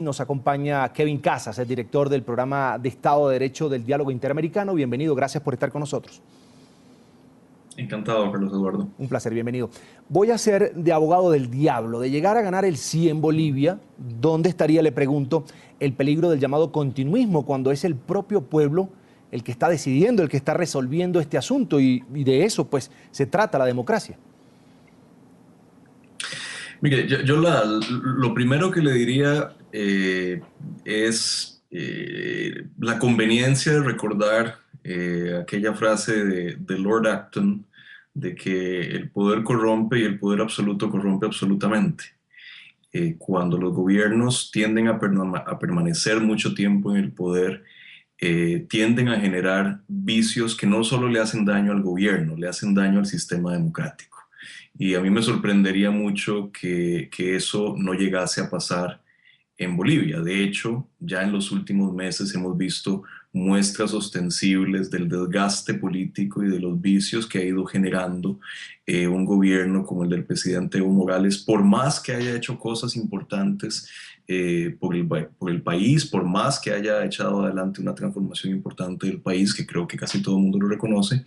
Nos acompaña Kevin Casas, el director del programa de Estado de Derecho del Diálogo Interamericano. Bienvenido, gracias por estar con nosotros. Encantado, Carlos Eduardo. Un placer, bienvenido. Voy a ser de abogado del diablo. De llegar a ganar el sí en Bolivia, ¿dónde estaría, le pregunto, el peligro del llamado continuismo cuando es el propio pueblo el que está decidiendo, el que está resolviendo este asunto? Y de eso, pues, se trata la democracia. Mire, lo primero que le diría es la conveniencia de recordar aquella frase de Lord Acton de que el poder corrompe y el poder absoluto corrompe absolutamente. Cuando los gobiernos tienden a permanecer mucho tiempo en el poder, tienden a generar vicios que no solo le hacen daño al gobierno, le hacen daño al sistema democrático. Y a mí me sorprendería mucho que eso no llegase a pasar en Bolivia. De hecho, ya en los últimos meses hemos visto muestras ostensibles del desgaste político y de los vicios que ha ido generando un gobierno como el del presidente Evo Morales, por más que haya hecho cosas importantes por el país, por más que haya echado adelante una transformación importante del país, que creo que casi todo el mundo lo reconoce.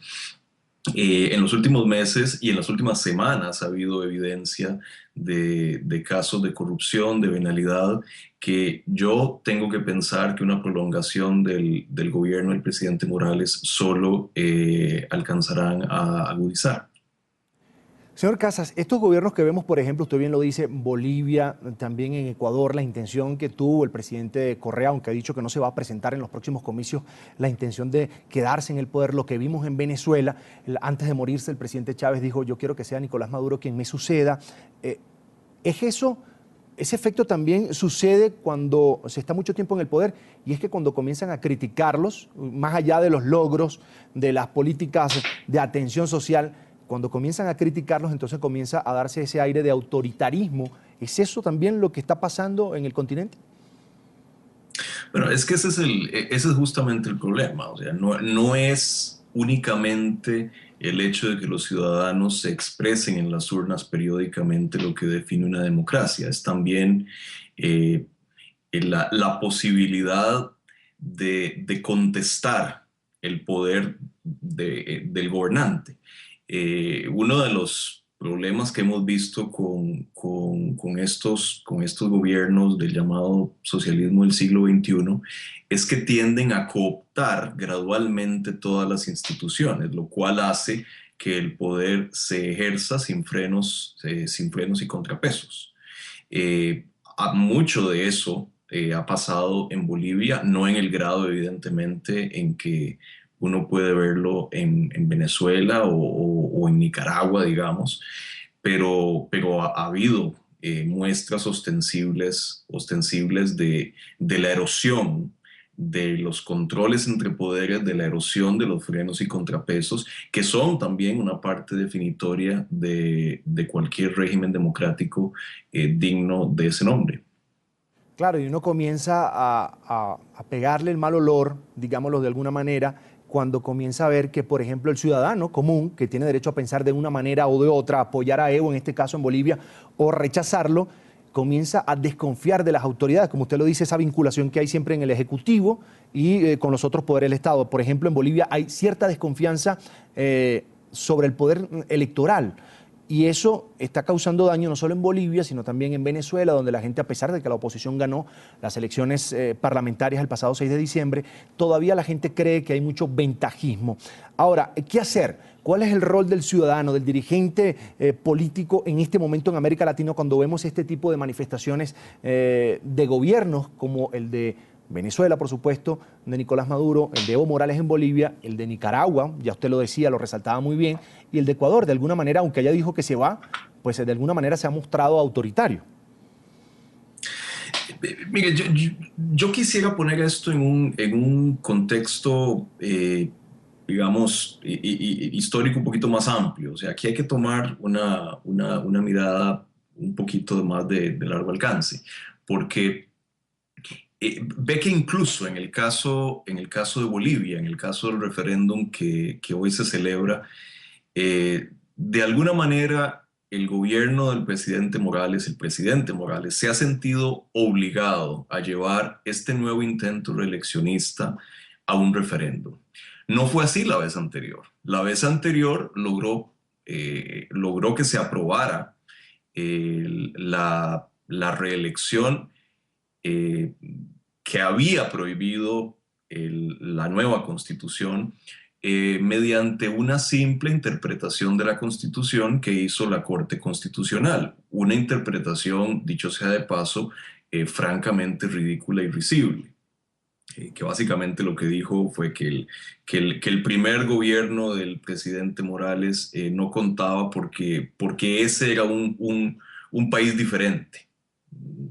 En los últimos meses y en las últimas semanas ha habido evidencia de casos de corrupción, de venalidad, que yo tengo que pensar que una prolongación del gobierno del presidente Morales solo alcanzarán a agudizar. Señor Casas, estos gobiernos que vemos, por ejemplo, usted bien lo dice, Bolivia, también en Ecuador, la intención que tuvo el presidente Correa, aunque ha dicho que no se va a presentar en los próximos comicios, la intención de quedarse en el poder, lo que vimos en Venezuela, antes de morirse el presidente Chávez dijo, yo quiero que sea Nicolás Maduro quien me suceda. ¿Es eso? Ese efecto también sucede cuando se está mucho tiempo en el poder, y es que cuando comienzan a criticarlos, más allá de los logros, de las políticas de atención social, cuando comienzan a criticarlos, entonces comienza a darse ese aire de autoritarismo. ¿Es eso también lo que está pasando en el continente? Bueno, es que ese es justamente el problema. O sea, no es únicamente el hecho de que los ciudadanos se expresen en las urnas periódicamente lo que define una democracia, es también eh, la posibilidad de contestar el poder del gobernante. Uno de los problemas que hemos visto con estos gobiernos del llamado socialismo del siglo XXI es que tienden a cooptar gradualmente todas las instituciones, lo cual hace que el poder se ejerza sin frenos y contrapesos. Mucho de eso ha pasado en Bolivia, no en el grado evidentemente en que uno puede verlo en Venezuela o en Nicaragua, digamos, pero ha habido muestras ostensibles de la erosión de los controles entre poderes, de la erosión de los frenos y contrapesos, que son también una parte definitoria de cualquier régimen democrático digno de ese nombre. Claro, y uno comienza a pegarle el mal olor, digámoslo de alguna manera, cuando comienza a ver que, por ejemplo, el ciudadano común, que tiene derecho a pensar de una manera o de otra, apoyar a Evo, en este caso en Bolivia, o rechazarlo, comienza a desconfiar de las autoridades, como usted lo dice, esa vinculación que hay siempre en el Ejecutivo y con los otros poderes del Estado. Por ejemplo, en Bolivia hay cierta desconfianza sobre el poder electoral. Y eso está causando daño no solo en Bolivia, sino también en Venezuela, donde la gente, a pesar de que la oposición ganó las elecciones parlamentarias el pasado 6 de diciembre, todavía la gente cree que hay mucho ventajismo. Ahora, ¿qué hacer? ¿Cuál es el rol del ciudadano, del dirigente político en este momento en América Latina cuando vemos este tipo de manifestaciones de gobiernos como el de Venezuela, por supuesto, de Nicolás Maduro, el de Evo Morales en Bolivia, el de Nicaragua, ya usted lo decía, lo resaltaba muy bien, y el de Ecuador, de alguna manera, aunque ella dijo que se va, pues de alguna manera se ha mostrado autoritario? Mire, yo quisiera poner esto en un contexto, digamos, histórico un poquito más amplio. O sea, aquí hay que tomar una mirada un poquito más de largo alcance, porque ve que incluso en el caso de Bolivia, en el caso del referéndum que hoy se celebra, de alguna manera el gobierno del presidente Morales, el presidente Morales, se ha sentido obligado a llevar este nuevo intento reeleccionista a un referéndum. No fue así la vez anterior. La vez anterior logró que se aprobara la reelección eh, que había prohibido la nueva Constitución mediante una simple interpretación de la Constitución que hizo la Corte Constitucional. Una interpretación, dicho sea de paso, francamente ridícula y risible. Que básicamente lo que dijo fue que el primer gobierno del presidente Morales no contaba porque ese era un país diferente.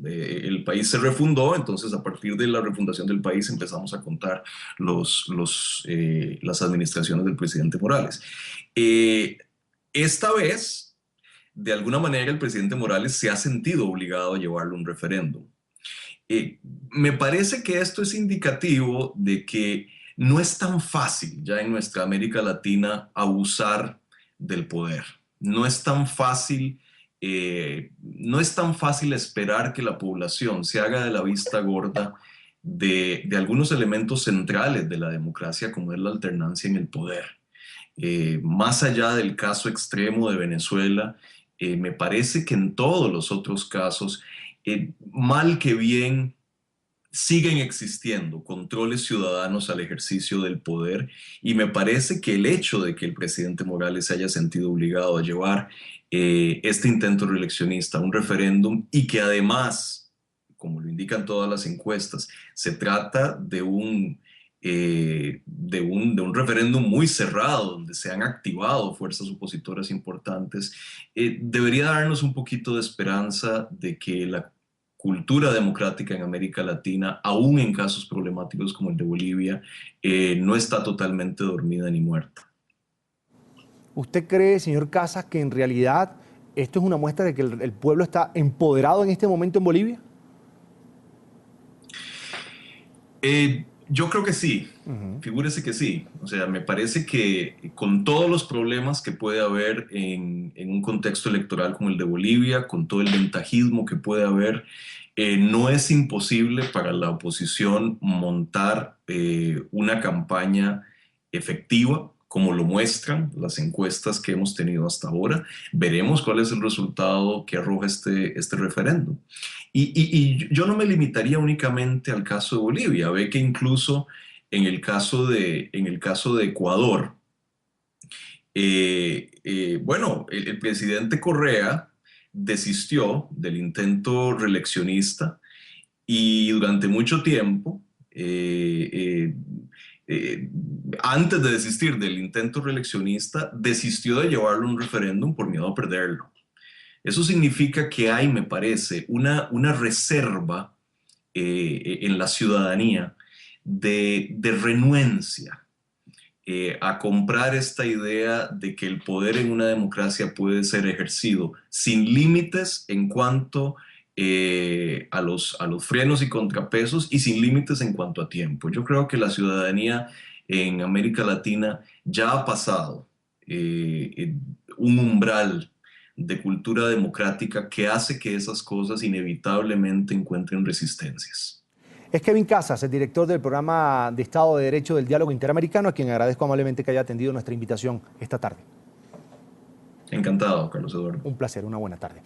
El país se refundó, entonces a partir de la refundación del país empezamos a contar las administraciones del presidente Morales. Eh, Esta vez, de alguna manera, el presidente Morales se ha sentido obligado a llevarlo a un referéndum. Me parece que esto es indicativo de que no es tan fácil ya en nuestra América Latina abusar del poder. No es tan fácil, no es tan fácil esperar que la población se haga de la vista gorda de algunos elementos centrales de la democracia, como es la alternancia en el poder. Más allá del caso extremo de Venezuela, me parece que en todos los otros casos, mal que bien, siguen existiendo controles ciudadanos al ejercicio del poder y me parece que el hecho de que el presidente Morales se haya sentido obligado a llevar este intento reeleccionista a un referéndum y que además, como lo indican todas las encuestas, se trata de un referéndum muy cerrado, donde se han activado fuerzas opositoras importantes, debería darnos un poquito de esperanza de que la cultura democrática en América Latina, aún en casos problemáticos como el de Bolivia, no está totalmente dormida ni muerta. ¿Usted cree, señor Casas, que en realidad esto es una muestra de que el pueblo está empoderado en este momento en Bolivia? Yo creo que sí, figúrese que sí. O sea, me parece que con todos los problemas que puede haber en un contexto electoral como el de Bolivia, con todo el ventajismo que puede haber, no es imposible para la oposición montar una campaña efectiva, como lo muestran las encuestas que hemos tenido hasta ahora. Veremos cuál es el resultado que arroja este referéndum. Y yo no me limitaría únicamente al caso de Bolivia. Ve que incluso en el caso de Ecuador, bueno, el presidente Correa desistió del intento reeleccionista y durante mucho tiempo, antes de desistir del intento reeleccionista, desistió de llevarlo a un referéndum por miedo a perderlo. Eso significa que hay, me parece, una reserva en la ciudadanía de renuencia a comprar esta idea de que el poder en una democracia puede ser ejercido sin límites en cuanto a los frenos y contrapesos y sin límites en cuanto a tiempo. Yo creo que la ciudadanía en América Latina ya ha pasado un umbral de cultura democrática que hace que esas cosas inevitablemente encuentren resistencias. Es Kevin Casas, el director del programa de Estado de Derecho del Diálogo Interamericano, a quien agradezco amablemente que haya atendido nuestra invitación esta tarde. Encantado, Carlos Eduardo. Un placer, una buena tarde.